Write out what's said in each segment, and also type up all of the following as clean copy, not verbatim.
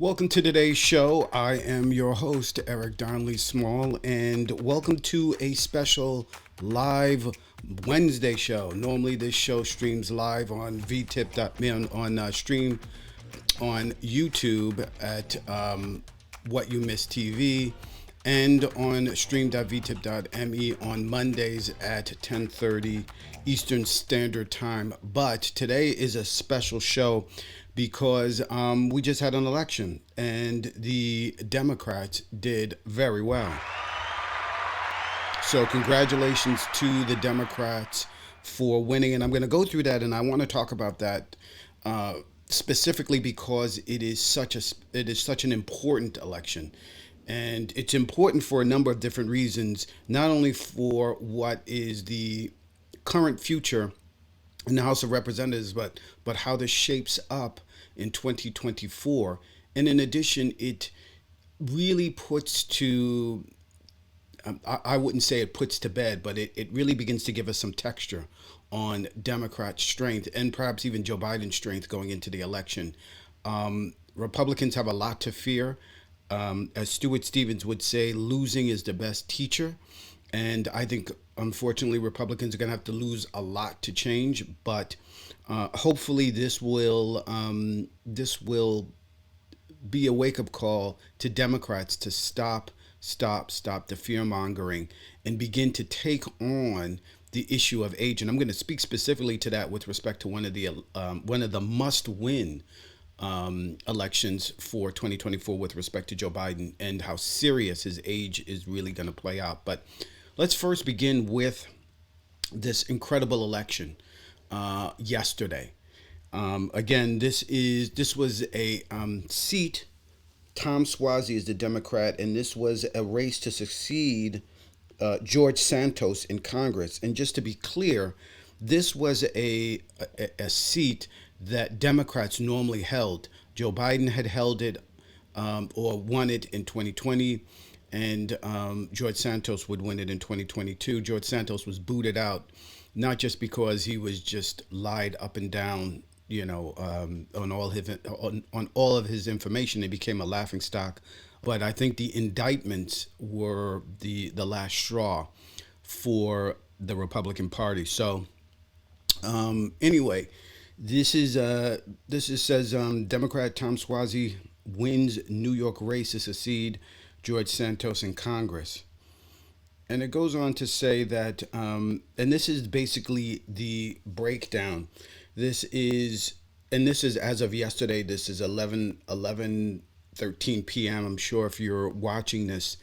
Welcome to today's show. I am your host, Eric Darnley Small, and welcome to a special live Wednesday show. Normally, this show streams live on vtip.me on stream on YouTube at What You Miss TV and on stream.vtip.me on Mondays at 10:30 Eastern Standard Time. But today is a special show because we just had an election and the Democrats did very well. So congratulations to the Democrats for winning, and I'm going to go through that, and I want to talk about that specifically because it is such an important election, and it's important for a number of different reasons. Not only for what is the current future in the House of Representatives, but how this shapes up in 2024, and in addition, it really puts to I wouldn't say it puts to bed, but it really begins to give us some texture on Democrat strength and perhaps even Joe Biden's strength going into the election. Republicans have a lot to fear. As Stuart Stevens would say, losing is the best teacher. And I think, unfortunately, Republicans are going to have to lose a lot to change. But hopefully this will be a wake-up call to Democrats to stop the fear-mongering and begin to take on the issue of age. And I'm going to speak specifically to that with respect to one of the must-win elections for 2024 with respect to Joe Biden and how serious his age is really going to play out. But let's first begin with this incredible election yesterday. Again, this was a seat. Tom Suozzi is the Democrat, and this was a race to succeed George Santos in Congress. And just to be clear, this was a seat that Democrats normally held. Joe Biden had held it or won it in 2020, and George Santos would win it in 2022. George Santos was booted out, not just because he was just lied up and down, on all of his information. It became a laughingstock. But I think the indictments were the last straw for the Republican Party. So anyway, this says Democrat Tom Suozzi wins New York race to succeed George Santos in Congress. And it goes on to say that, and this is basically the breakdown. This is as of yesterday. This is 13 p.m. I'm sure if you're watching this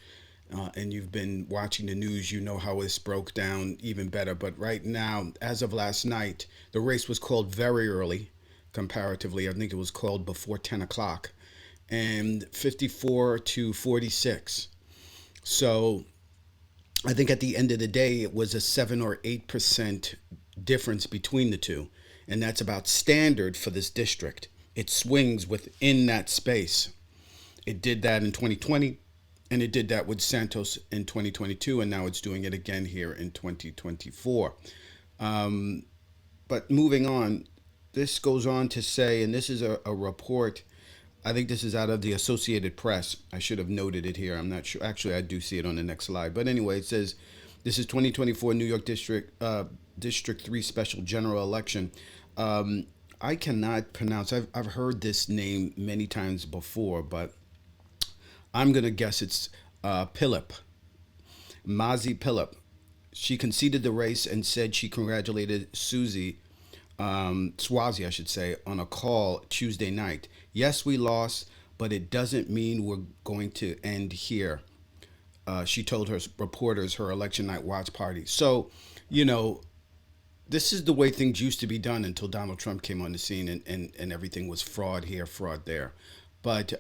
and you've been watching the news, you know how this broke down even better. But right now, as of last night, the race was called very early, comparatively. I think it was called before 10 o'clock, and 54 to 46. So I think at the end of the day, it was a 7 or 8% difference between the two. And that's about standard for this district. It swings within that space. It did that in 2020, and it did that with Santos in 2022, and now it's doing it again here in 2024. But moving on, this goes on to say, and this is a report, I think this is out of the Associated Press. I should have noted it here. I'm not sure. Actually, I do see it on the next slide. But anyway, it says, this is 2024 New York District 3 Special General Election. I cannot pronounce. I've heard this name many times before, but I'm going to guess it's Philip. Mazi Philip. She conceded the race and said she congratulated Suozzi, I should say, on a call Tuesday night. Yes, we lost, but it doesn't mean we're going to end here. She told her reporters her election night watch party. So, this is the way things used to be done until Donald Trump came on the scene and everything was fraud here, fraud there. But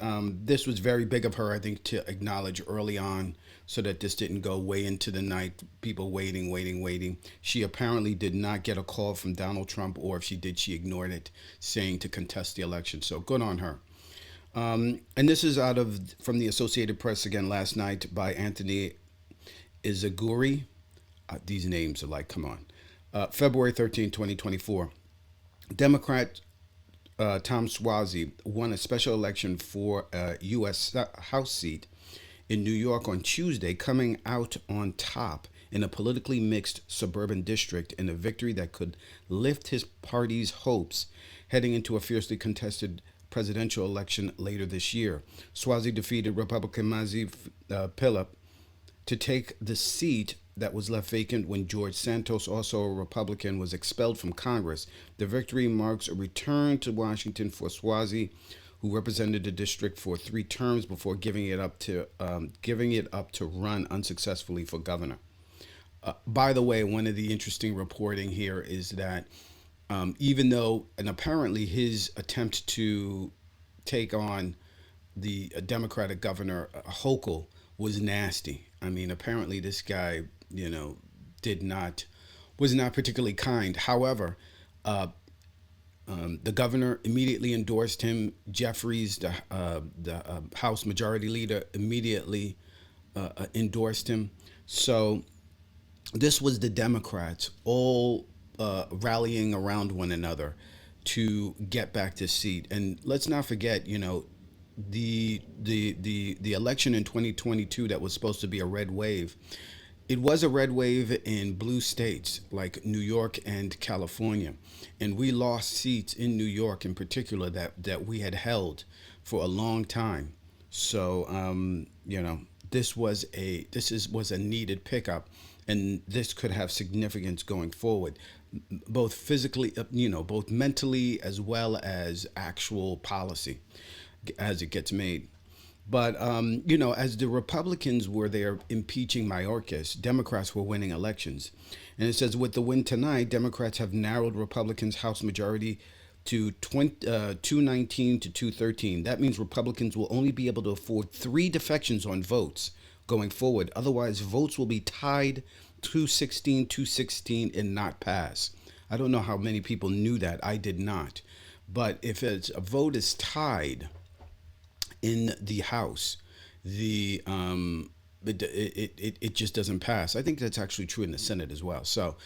this was very big of her, I think, to acknowledge early on so that this didn't go way into the night, people waiting. She apparently did not get a call from Donald Trump, or if she did, she ignored it, saying to contest the election. So good on her. And this is from the Associated Press again last night by Anthony Izaguri. These names are like, come on. February 13, 2024. Democrat Tom Suozzi won a special election for a U.S. House seat in New York on Tuesday, coming out on top in a politically mixed suburban district in a victory that could lift his party's hopes heading into a fiercely contested presidential election later this year. Suozzi defeated Republican Mazi Philip to take the seat that was left vacant when George Santos, also a Republican, was expelled from Congress. The victory marks a return to Washington for Suozzi, who represented the district for 3 terms before giving it up to run unsuccessfully for governor. By the way, one of the interesting reporting here is that even though, and apparently his attempt to take on the Democratic governor Hochul was nasty. I mean, apparently this guy, did not was not particularly kind. However, the governor immediately endorsed him. Jeffries, the House Majority Leader, immediately endorsed him. So this was the Democrats all rallying around one another to get back this seat. And let's not forget, the election in 2022 that was supposed to be a red wave. It was a red wave in blue states like New York and California, and we lost seats in New York in particular that we had held for a long time. So this was a needed pickup, and this could have significance going forward, both physically, both mentally as well as actual policy as it gets made. But as the Republicans were there impeaching Mayorkas, Democrats were winning elections. And it says, with the win tonight, Democrats have narrowed Republicans' House majority to 219 to 213. That means Republicans will only be able to afford 3 defections on votes going forward. Otherwise, votes will be tied 216, 216 and not pass. I don't know how many people knew that. I did not. But if a vote is tied in the House, it just doesn't pass. I think that's actually true in the Senate as well. So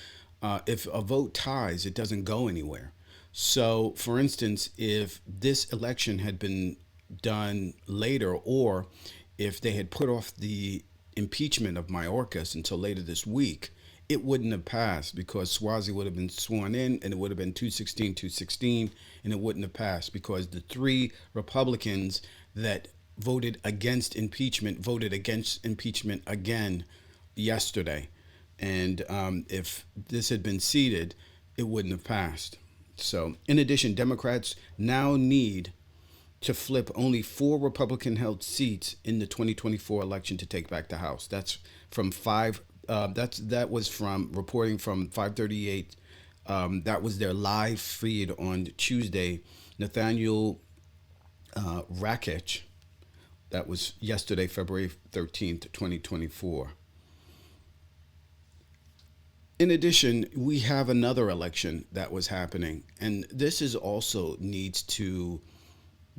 if a vote ties, it doesn't go anywhere. So, for instance, if this election had been done later, or if they had put off the impeachment of Mayorkas until later this week, it wouldn't have passed because Suozzi would have been sworn in and it would have been 216, 216, and it wouldn't have passed because the 3 Republicans that voted against impeachment again yesterday. And if this had been seated, it wouldn't have passed. So, in addition, Democrats now need to flip only 4 Republican-held seats in the 2024 election to take back the House. That's from 5. That was from reporting from 538. That was their live feed on Tuesday. Nathaniel Rakich. That was yesterday, February 13th, 2024. In addition, we have another election that was happening, and this is also needs to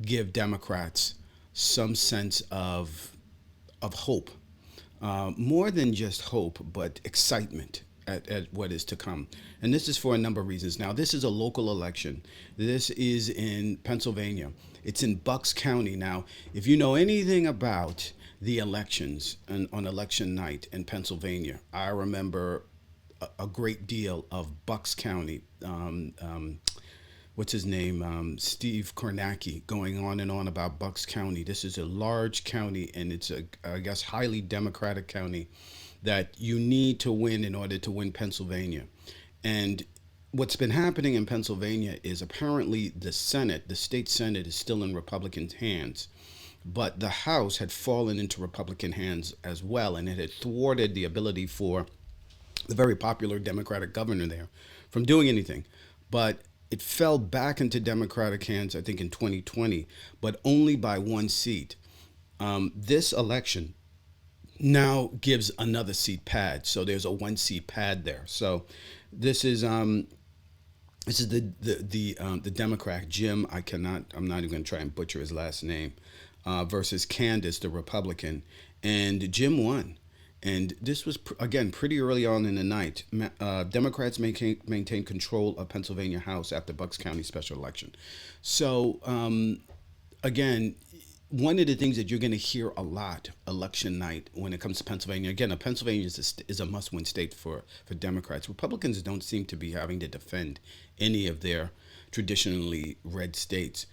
give Democrats some sense of hope, more than just hope, but excitement at what is to come. And this is for a number of reasons. Now, this is a local election. This is in Pennsylvania. It's in Bucks County. Now, if you know anything about the elections on election night in Pennsylvania, I remember a great deal of Bucks County. What's his name? Steve Kornacki going on and on about Bucks County. This is a large county, and it's I guess, highly Democratic county that you need to win in order to win Pennsylvania. And what's been happening in Pennsylvania is apparently the state Senate is still in Republican hands, but the House had fallen into Republican hands as well, and it had thwarted the ability for the very popular Democratic governor there from doing anything. But it fell back into Democratic hands, I think, in 2020, but only by 1 seat. This election now gives another seat pad, so there's a 1 seat pad there. So this is the Democrat Jim. I'm not even going to try and butcher his last name, versus Candace, the Republican, and Jim won. And this was, again, pretty early on in the night. Democrats maintain control of Pennsylvania House after Bucks County special election. So, again, one of the things that you're going to hear a lot election night when it comes to Pennsylvania, again, Pennsylvania is a must-win state for Democrats. Republicans don't seem to be having to defend any of their traditionally red states.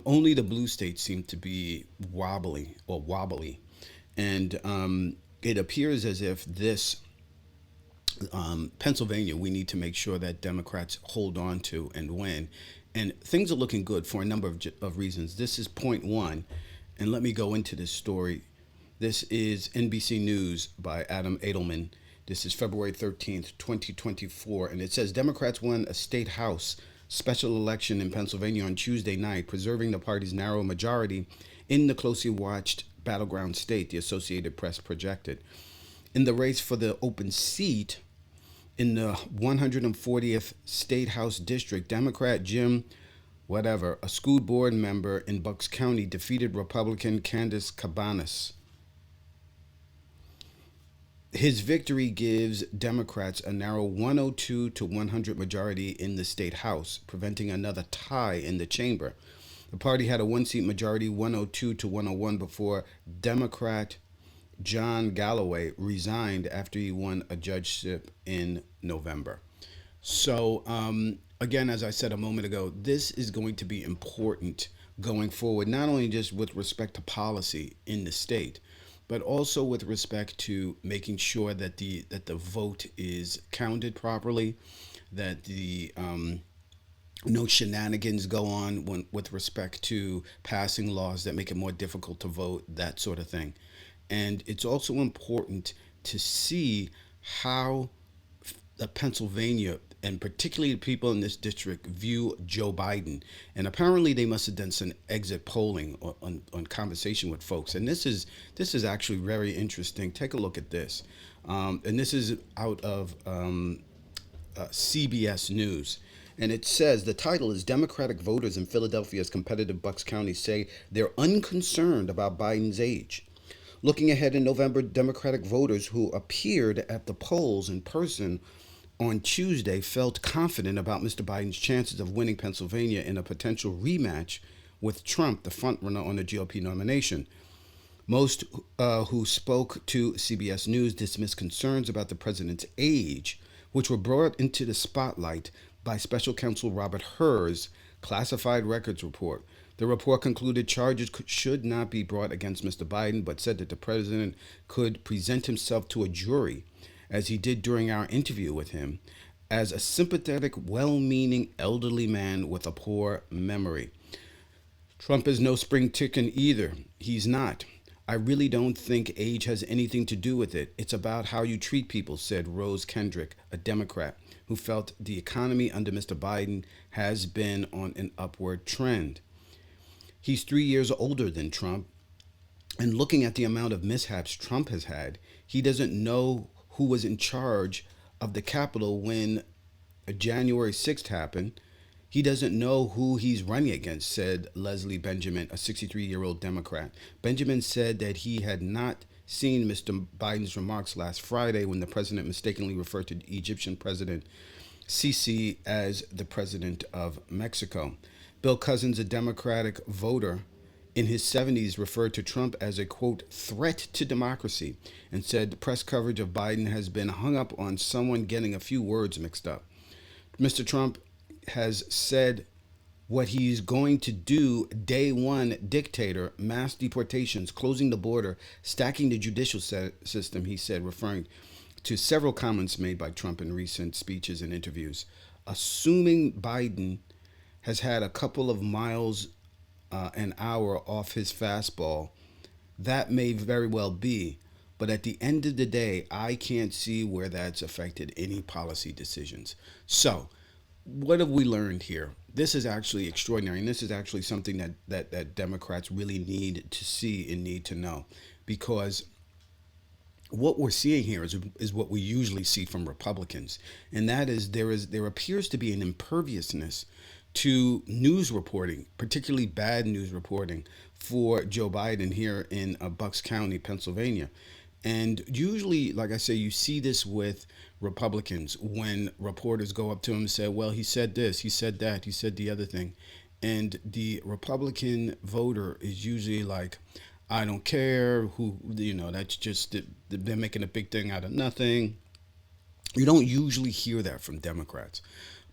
Only the blue states seem to be wobbly. And it appears as if this Pennsylvania, we need to make sure that Democrats hold on to and win. And things are looking good for a number of reasons. This is point one. And let me go into this story. This is NBC News by Adam Edelman. This is February 13th, 2024. And it says Democrats won a state house special election in Pennsylvania on Tuesday night, preserving the party's narrow majority in the closely watched battleground state, the Associated Press projected. In the race for the open seat in the 140th State House District, Democrat Jim a school board member in Bucks County, defeated Republican Candace Cabanas. His victory gives Democrats a narrow 102 to 100 majority in the state house, preventing another tie in the chamber. The party had a one-seat majority, 102 to 101, before Democrat John Galloway resigned after he won a judgeship in November. So, again, as I said a moment ago, this is going to be important going forward, not only just with respect to policy in the state, but also with respect to making sure that the vote is counted properly, that the no shenanigans go on with respect to passing laws that make it more difficult to vote, that sort of thing. And it's also important to see how Pennsylvania, and particularly the people in this district, view Joe Biden. And apparently they must have done some exit polling on conversation with folks. And this is actually very interesting. Take a look at this. And this is out of CBS News. And it says, the title is Democratic Voters in Philadelphia's competitive Bucks County say they're unconcerned about Biden's age. Looking ahead in November, Democratic voters who appeared at the polls in person on Tuesday felt confident about Mr. Biden's chances of winning Pennsylvania in a potential rematch with Trump, the frontrunner on the GOP nomination. Most who spoke to CBS News dismissed concerns about the president's age, which were brought into the spotlight by special counsel Robert Hur's classified records report. The report concluded charges should not be brought against Mr. Biden, but said that the president could present himself to a jury, as he did during our interview with him, as a sympathetic, well-meaning elderly man with a poor memory. Trump is no spring chicken either. He's not. I really don't think age has anything to do with it. It's about how you treat people, said Rose Kendrick, a Democrat, who felt the economy under Mr. Biden has been on an upward trend. He's 3 years older than Trump, and looking at the amount of mishaps Trump has had, he doesn't know who was in charge of the Capitol when January 6th happened. He doesn't know who he's running against, said Leslie Benjamin, a 63-year-old Democrat. Benjamin said that he had not seen Mr. Biden's remarks last Friday when the president mistakenly referred to Egyptian President Sisi as the president of Mexico. Bill Cousins, a Democratic voter in his 70s, referred to Trump as a, quote, threat to democracy, and said the press coverage of Biden has been hung up on someone getting a few words mixed up. Mr. Trump has said what he's going to do day one: dictator, mass deportations, closing the border, stacking the judicial system, he said, referring to several comments made by Trump in recent speeches and interviews. Assuming Biden has had a couple of miles an hour off his fastball, that may very well be. But at the end of the day, I can't see where that's affected any policy decisions. So, what have we learned here? This is actually extraordinary, and this is actually something that Democrats really need to see and need to know, because what we're seeing here is what we usually see from Republicans, and that is there appears to be an imperviousness to news reporting, particularly bad news reporting, for Joe Biden here in Bucks County, Pennsylvania. And usually, like I say, you see this with Republicans when reporters go up to him and say, well, he said this, he said that, he said the other thing. And the Republican voter is usually like, I don't care who, that's just, they're making a big thing out of nothing. You don't usually hear that from Democrats.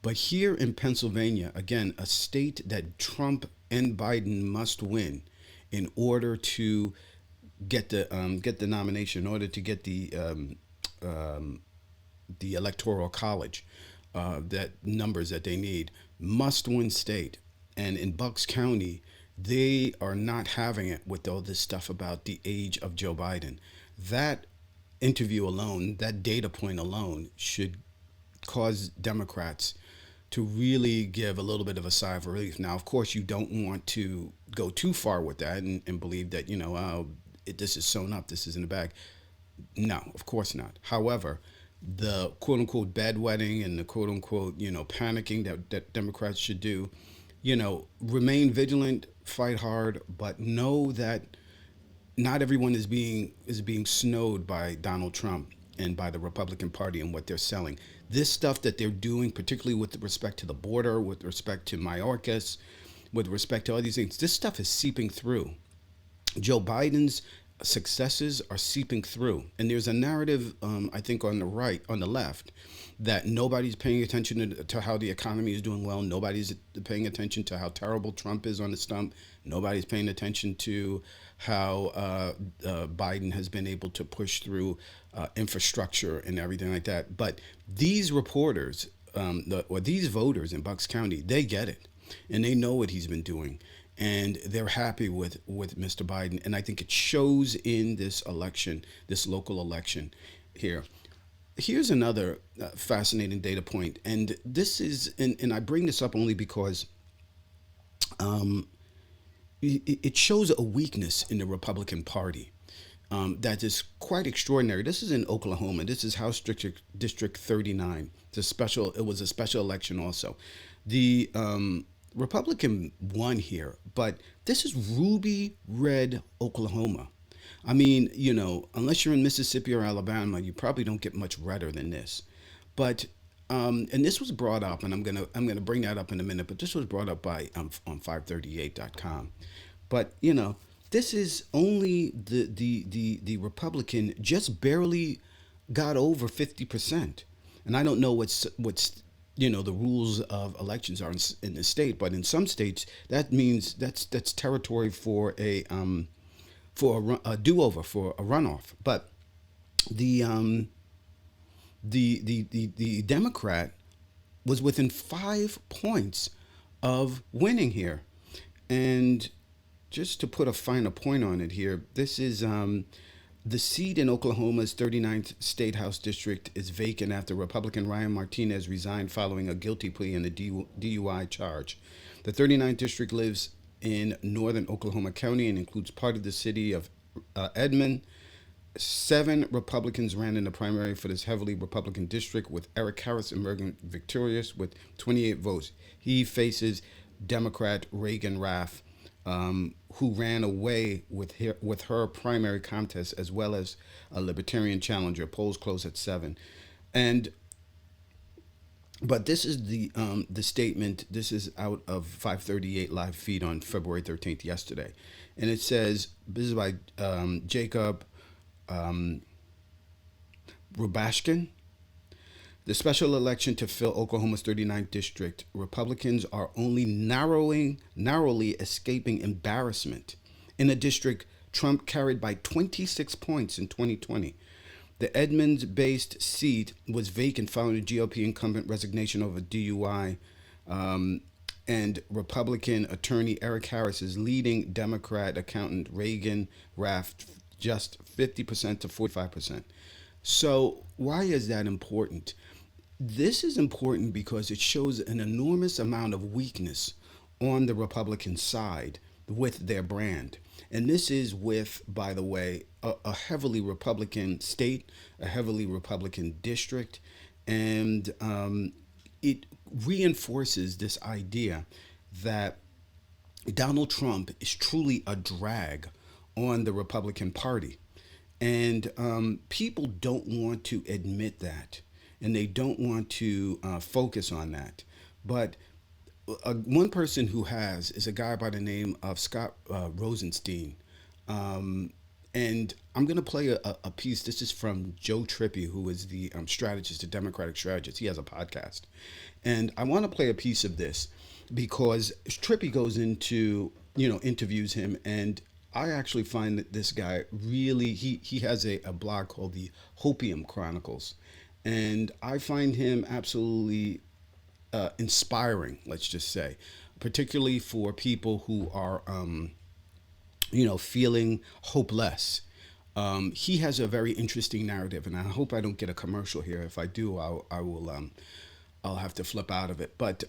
But here in Pennsylvania, again, a state that Trump and Biden must win in order to get the nomination, in order to get the electoral college, that numbers that they need, must win state. And in Bucks County, they are not having it with all this stuff about the age of Joe Biden. That interview alone, that data point alone, should cause Democrats to really give a little bit of a sigh of relief. Now, of course, you don't want to go too far with that and believe that, this is sewn up, this is in the bag. No, of course not. However, the quote unquote bedwetting and the quote unquote, panicking that Democrats should do, remain vigilant, fight hard, but know that not everyone is being snowed by Donald Trump and by the Republican Party and what they're selling. This stuff that they're doing, particularly with respect to the border, with respect to Mayorkas, with respect to all these things, this stuff is seeping through. Joe Biden's successes are seeping through, and there's a narrative, I think, on the right, on the left, that nobody's paying attention to how the economy is doing well. Nobody's paying attention to how terrible Trump is on the stump. Nobody's paying attention to how Biden has been able to push through infrastructure and everything like that. But these reporters, or these voters in Bucks County, they get it, and they know what he's been doing, and they're happy with Mr. Biden. And I think it shows in this election, this local election here. Here's another fascinating data point, and this is, and I bring this up only because it shows a weakness in the Republican Party, that is quite extraordinary. This is in Oklahoma. This is House District 39. It was a special election also. The Republican won here, but this is ruby red Oklahoma. I mean, unless you're in Mississippi or Alabama, you probably don't get much redder than this. But and this was brought up, and I'm gonna bring that up in a minute. But this was brought up by on 538.com. But this is only the Republican just barely got over 50%. And I don't know what's the rules of elections are in the state, but in some states that means that's territory for a do-over, for a runoff. But the the Democrat was within 5 points of winning here. And just to put a finer point on it here, this is the seat in Oklahoma's 39th State House District is vacant after Republican Ryan Martinez resigned following a guilty plea in a DUI charge. The 39th district lives in northern Oklahoma County and includes part of the city of Edmond. 7 Republicans ran in the primary for this heavily Republican district, with Eric Harris emerging victorious with 28 votes. He faces Democrat Reagan Raff, who ran away with her primary contest, as well as a Libertarian challenger. Polls close at 7, and but this is the statement. This is out of 538 live feed on February 13th, yesterday, and it says, this is by Jacob Rubashkin. The special election to fill Oklahoma's 39th district, Republicans are only narrowly escaping embarrassment in a district Trump carried by 26 points in 2020. The Edmonds-based seat was vacant following the GOP incumbent resignation over DUI, and Republican attorney Eric Harris is leading Democrat accountant Reagan Raff just 50% to 45%. So why is that important? This is important because it shows an enormous amount of weakness on the Republican side with their brand. And this is with, by the way, a heavily Republican state, a heavily Republican district. And it reinforces this idea that Donald Trump is truly a drag on the Republican Party. And people don't want to admit that, and they don't want to focus on that. But one person who has is a guy by the name of Scott Rosenstein. Um, and I'm going to play a piece. This is from Joe Trippi, who is the strategist, the Democratic strategist. He has a podcast. And I want to play a piece of this because Trippi goes into, interviews him. And I actually find that this guy really, he has a blog called the Hopium Chronicles. And I find him absolutely inspiring, let's just say, particularly for people who are, feeling hopeless. He has a very interesting narrative, and I hope I don't get a commercial here. If I do, I will. I'll have to flip out of it. But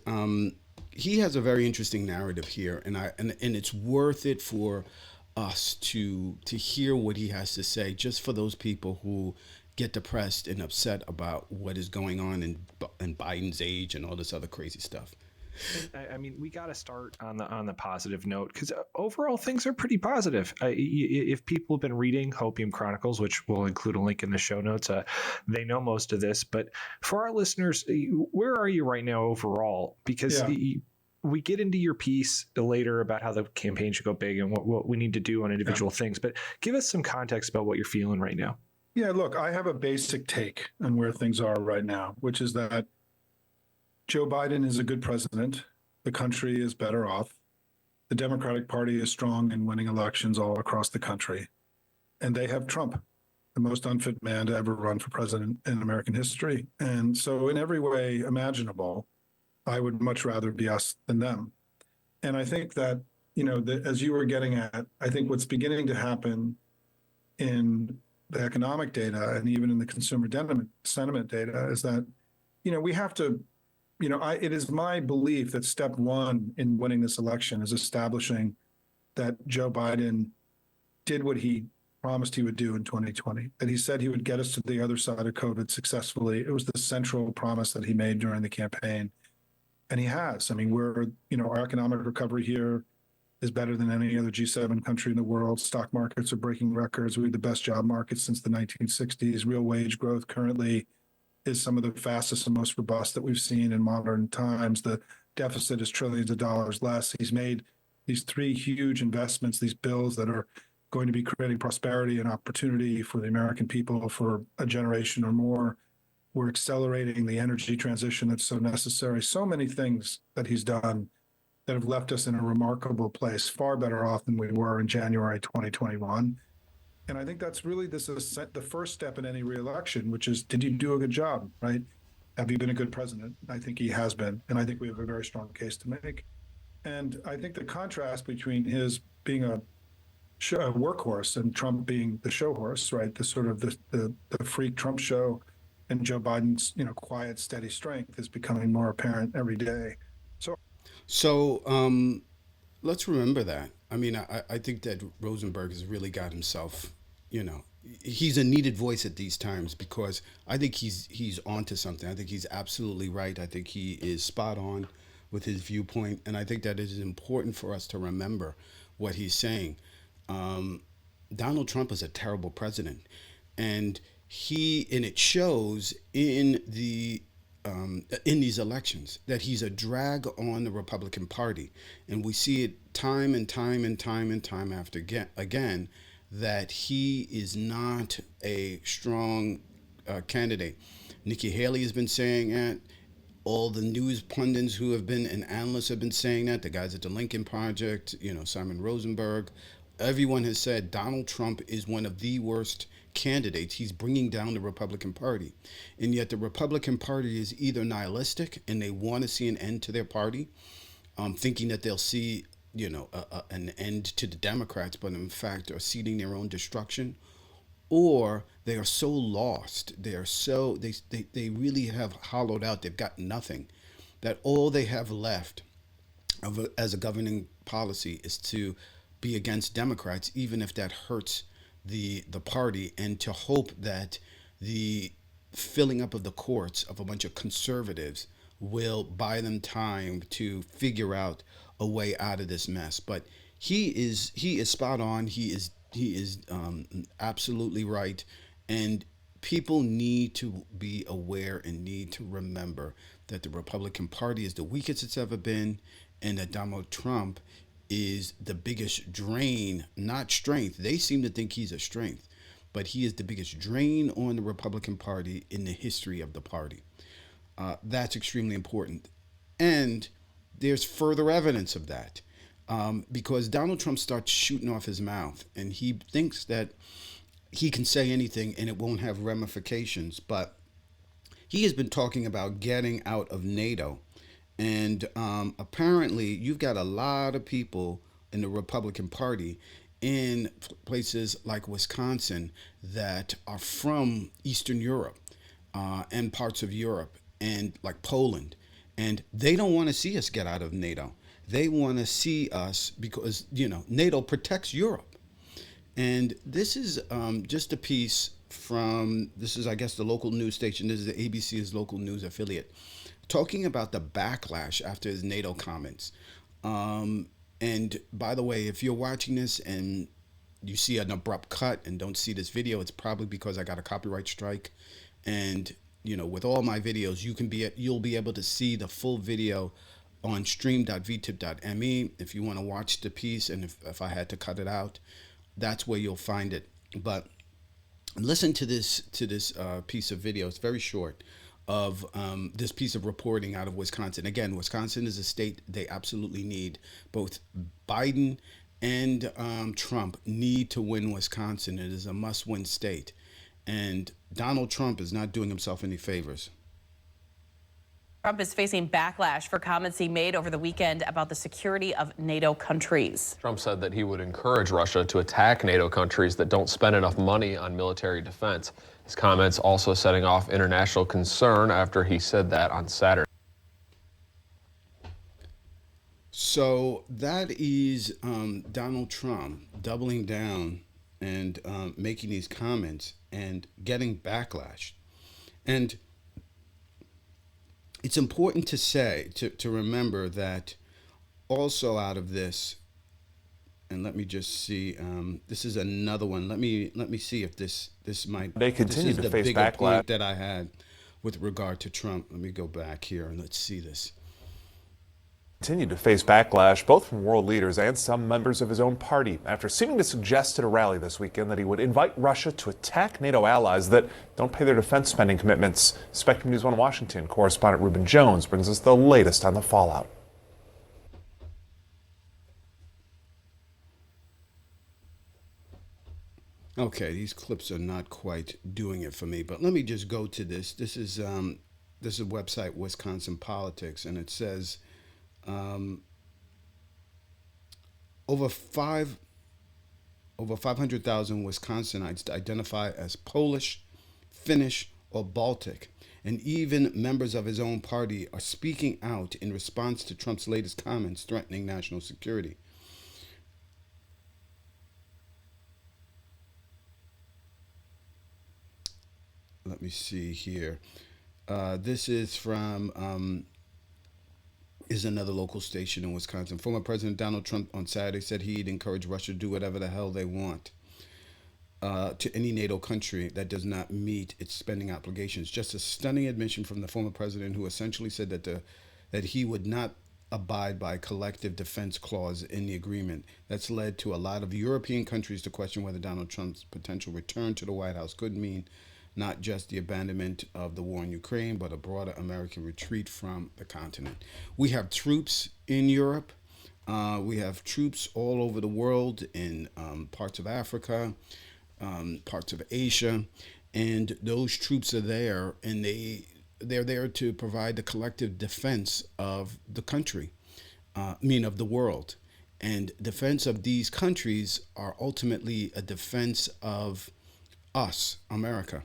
he has a very interesting narrative here, and it's worth it for us to hear what he has to say, just for those people who get depressed and upset about what is going on in Biden's age and all this other crazy stuff. I mean, we got to start on the positive note because overall things are pretty positive. If people have been reading Hopium Chronicles, which we'll include a link in the show notes, they know most of this. But for our listeners, where are you right now overall? Because we get into your piece later about how the campaign should go big and what we need to do on individual things. But give us some context about what you're feeling right now. Yeah, look, I have a basic take on where things are right now, which is that Joe Biden is a good president. The country is better off. The Democratic Party is strong in winning elections all across the country. And they have Trump, the most unfit man to ever run for president in American history. And so in every way imaginable, I would much rather be us than them. And I think that, as you were getting at, I think what's beginning to happen in the economic data and even in the consumer sentiment data is that, we have to, it is my belief that step one in winning this election is establishing that Joe Biden did what he promised he would do in 2020, that he said he would get us to the other side of COVID successfully. It was the central promise that he made during the campaign. And he has. I mean, our economic recovery here is better than any other G7 country in the world. Stock markets are breaking records. We have the best job market since the 1960s. Real wage growth currently is some of the fastest and most robust that we've seen in modern times. The deficit is trillions of dollars less. He's made these three huge investments, these bills that are going to be creating prosperity and opportunity for the American people for a generation or more. We're accelerating the energy transition that's so necessary. So many things that he's done that have left us in a remarkable place, far better off than we were in January 2021. And I think that's really the first step in any reelection, which is, did you do a good job, right? Have you been a good president? I think he has been. And I think we have a very strong case to make. And I think the contrast between his being a workhorse and Trump being the show horse, right? The sort of the freak Trump show, and Joe Biden's, quiet, steady strength is becoming more apparent every day. So let's remember that. I mean, I think that Rosenberg has really got himself, he's a needed voice at these times because I think he's onto something. I think he's absolutely right. I think he is spot on with his viewpoint, and I think that it is important for us to remember what he's saying. Donald Trump is a terrible president, and it shows in these elections that he's a drag on the Republican Party, and we see it time and time and time and time after again that he is not a strong candidate. Nikki Haley has been saying that. All the news pundits who have been and analysts have been saying that. The guys at the Lincoln Project, Simon Rosenberg, everyone has said Donald Trump is one of the worst candidates. He's bringing down the Republican Party. And yet the Republican Party is either nihilistic and they want to see an end to their party, thinking that they'll see, an end to the Democrats, but in fact are seeding their own destruction, or they are so lost, they really have hollowed out, they've got nothing, that all they have left as a governing policy is to be against Democrats, even if that hurts the party, and to hope that the filling up of the courts of a bunch of conservatives will buy them time to figure out a way out of this mess. But he is spot on. He is He is absolutely right. And people need to be aware and need to remember that the Republican Party is the weakest it's ever been, and that Donald Trump is the biggest drain, not strength. They seem to think he's a strength, but he is the biggest drain on the Republican Party in the history of the party. That's extremely important. And there's further evidence of that, because Donald Trump starts shooting off his mouth and he thinks that he can say anything and it won't have ramifications. But he has been talking about getting out of NATO. And apparently, you've got a lot of people in the Republican Party in places like Wisconsin that are from Eastern Europe, and parts of Europe and like Poland. And they don't want to see us get out of NATO. They want to see us because, NATO protects Europe. And this is just a piece from, this is, I guess, the local news station. This is the ABC's local news affiliate, talking about the backlash after his NATO comments. And by the way, if you're watching this and you see an abrupt cut and don't see this video, it's probably because I got a copyright strike. And with all my videos, you'll be able to see the full video on stream.vtip.me if you want to watch the piece. And if I had to cut it out, that's where you'll find it. But listen to this piece of video. It's very short, of this piece of reporting out of Wisconsin. Again, Wisconsin is a state they absolutely need. Both Biden and Trump need to win Wisconsin. It is a must-win state. And Donald Trump is not doing himself any favors. Trump is facing backlash for comments he made over the weekend about the security of NATO countries. Trump said that he would encourage Russia to attack NATO countries that don't spend enough money on military defense. His comments also setting off international concern after he said that on Saturday. So that is Donald Trump doubling down and making these comments and getting backlash. And it's important to say, to remember that also out of this, and let me just see, this is another one. Let me see if this might. They continue this is to the face bigger backlash point that I had with regard to Trump. Let me go back here and let's see this. Continued to face backlash, both from world leaders and some members of his own party, after seeming to suggest at a rally this weekend that he would invite Russia to attack NATO allies that don't pay their defense spending commitments. Spectrum News 1 Washington correspondent Reuben Jones brings us the latest on the fallout. Okay, these clips are not quite doing it for me, but let me just go to this. This is a website, Wisconsin Politics, and it says over 500,000 Wisconsinites identify as Polish, Finnish, or Baltic, and even members of his own party are speaking out in response to Trump's latest comments threatening national security. Let me see here. This is from is another local station in Wisconsin. Former President Donald Trump on Saturday said he'd encourage Russia to do whatever the hell they want to any NATO country that does not meet its spending obligations. Just a stunning admission from the former president, who essentially said that he would not abide by collective defense clause in the agreement. That's led to a lot of European countries to question whether Donald Trump's potential return to the White House could mean not just the abandonment of the war in Ukraine, but a broader American retreat from the continent. We have troops in Europe. We have troops all over the world, in parts of Africa, parts of Asia, and those troops are there, and they're there to provide the collective defense of the country, of the world. And defense of these countries are ultimately a defense of us, America.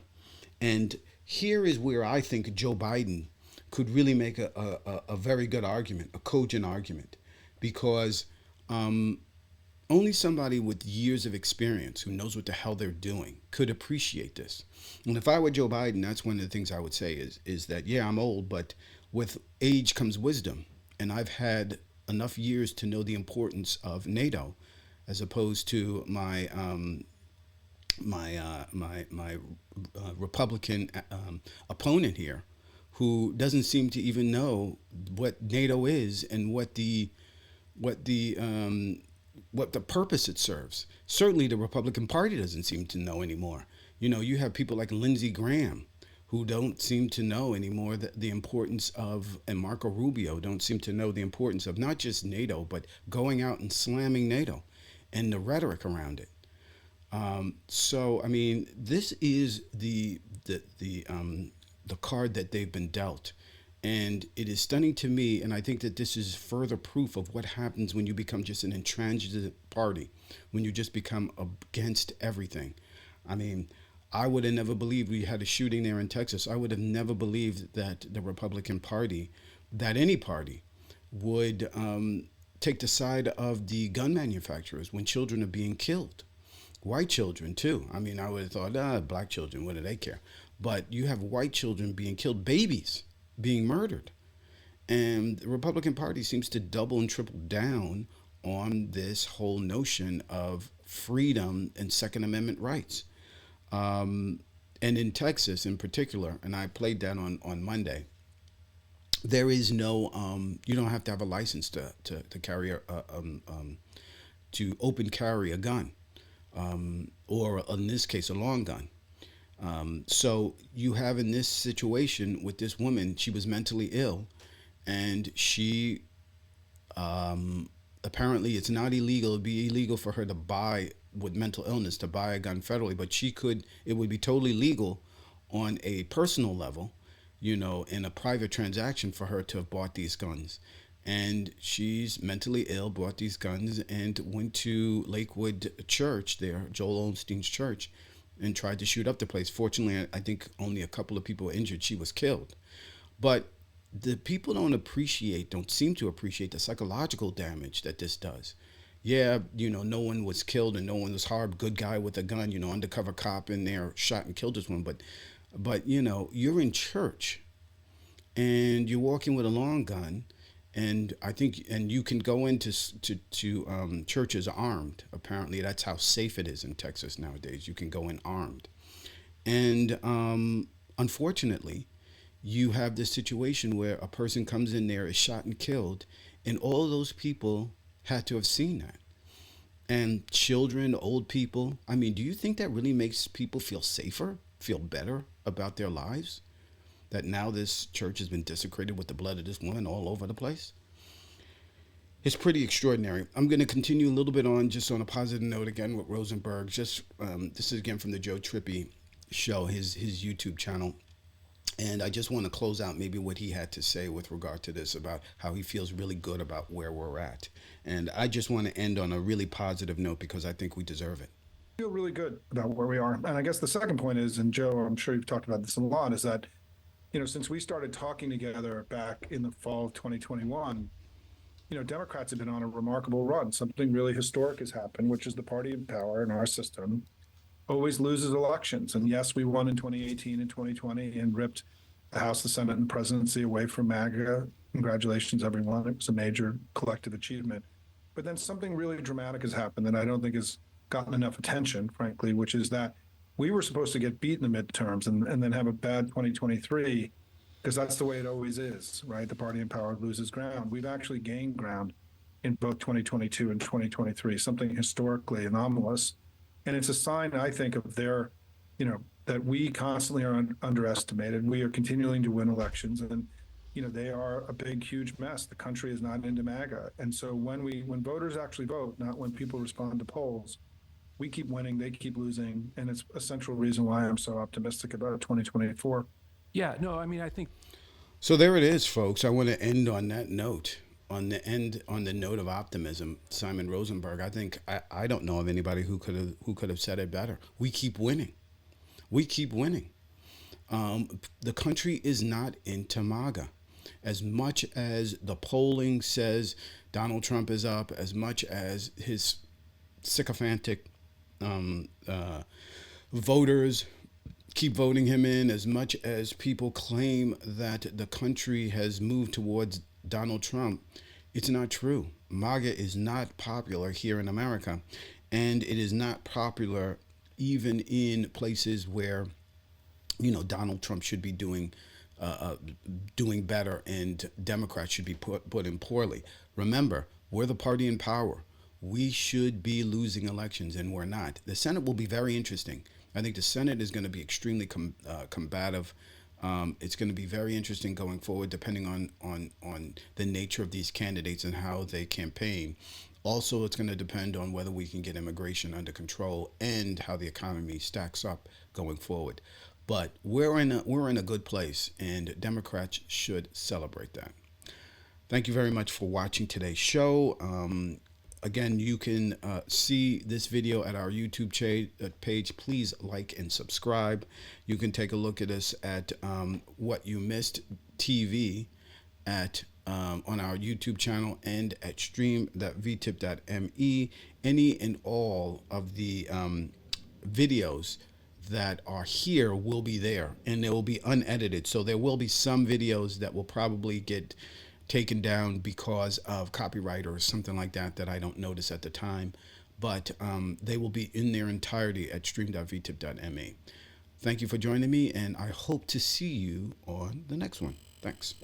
And here is where I think Joe Biden could really make a very good argument, a cogent argument, because only somebody with years of experience who knows what the hell they're doing could appreciate this. And if I were Joe Biden, that's one of the things I would say is that, yeah, I'm old, but with age comes wisdom. And I've had enough years to know the importance of NATO as opposed to my Republican opponent here, who doesn't seem to even know what NATO is and what the purpose it serves. Certainly, the Republican Party doesn't seem to know anymore. You know, you have people like Lindsey Graham who don't seem to know anymore the importance of, and Marco Rubio don't seem to know the importance of not just NATO, but going out and slamming NATO and the rhetoric around it. So, I mean, this is the card that they've been dealt. And it is stunning to me, and I think that this is further proof of what happens when you become just an intransigent party, when you just become against everything. I mean, I would have never believed we had a shooting there in Texas. I would have never believed that the Republican Party, that any party, would take the side of the gun manufacturers when children are being killed. White children, too. I mean, I would have thought, black children, what do they care? But you have white children being killed, babies being murdered. And the Republican Party seems to double and triple down on this whole notion of freedom and Second Amendment rights. And in Texas in particular, and I played that on Monday, there is no, you don't have to have a license to carry to open carry a gun, or in this case, a long gun. So you have in this situation with this woman, she was mentally ill, and she, apparently it's not illegal. It'd be illegal for her to buy, with mental illness, to buy a gun federally, but it would be totally legal on a personal level, you know, in a private transaction for her to have bought these guns. And she's mentally ill, bought these guns, and went to Lakewood Church there, Joel Osteen's church, and tried to shoot up the place. Fortunately, I think only a couple of people were injured. She was killed. But the people don't seem to appreciate the psychological damage that this does. Yeah, you know, no one was killed and no one was harmed. Good guy with a gun, you know, undercover cop in there shot and killed this one. But you know, you're in church and you're walking with a long gun, and I think, and you can go into churches armed. Apparently, that's how safe it is in Texas nowadays. You can go in armed, and unfortunately, you have this situation where a person comes in there, is shot and killed, and all of those people had to have seen that. And children, old people. I mean, do you think that really makes people feel safer, feel better about their lives? That now this church has been desecrated with the blood of this woman all over the place? It's pretty extraordinary. I'm going to continue a little bit on, just on a positive note again with Rosenberg. Just this is again from the Joe Trippi show, his YouTube channel. And I just want to close out maybe what he had to say with regard to this, about how he feels really good about where we're at. And I just want to end on a really positive note because I think we deserve it. I feel really good about where we are. And I guess the second point is, and Joe, I'm sure you've talked about this a lot, is that, you know, since we started talking together back in the fall of 2021, you know, Democrats have been on a remarkable run. Something really historic has happened, which is the party in power in our system always loses elections. And yes, we won in 2018 and 2020 and ripped the House, the Senate, and presidency away from MAGA. Congratulations, everyone. It was a major collective achievement. But then something really dramatic has happened that I don't think has gotten enough attention, frankly, which is that we were supposed to get beat in the midterms and then have a bad 2023, because that's the way it always is, right? The party in power loses ground. We've actually gained ground in both 2022 and 2023, something historically anomalous. And it's a sign, I think, of their, you know, that we constantly are underestimated. We are continuing to win elections, and, you know, they are a big, huge mess. The country is not into MAGA. And so when voters actually vote, not when people respond to polls, we keep winning, they keep losing. And it's a central reason why I'm so optimistic about 2024. Yeah, no, I mean, I think. So there it is, folks. I want to end on that note. On the note of optimism, Simon Rosenberg. I think I don't know of anybody who could have said it better. We keep winning. We keep winning. The country is not into MAGA. As much as the polling says Donald Trump is up, as much as his sycophantic voters keep voting him in, as much as people claim that the country has moved towards Donald Trump, it's not true. MAGA is not popular here in America, and it is not popular even in places where, you know, Donald Trump should be doing better, and Democrats should be put in poorly. Remember, we're the party in power. We should be losing elections, and we're not. The Senate will be very interesting. I think the Senate is going to be extremely combative. It's going to be very interesting going forward, depending on the nature of these candidates and how they campaign. Also, it's going to depend on whether we can get immigration under control and how the economy stacks up going forward. But we're in a good place, and Democrats should celebrate that. Thank you very much for watching today's show. Again, you can see this video at our YouTube page. Please like and subscribe. You can take a look at us at What You Missed TV at on our YouTube channel and at stream.vtip.me. Any and all of the videos that are here will be there, and they will be unedited. So there will be some videos that will probably get taken down because of copyright or something like that I don't notice at the time, but they will be in their entirety at stream.vtip.me. Thank you for joining me, and I hope to see you on the next one. Thanks.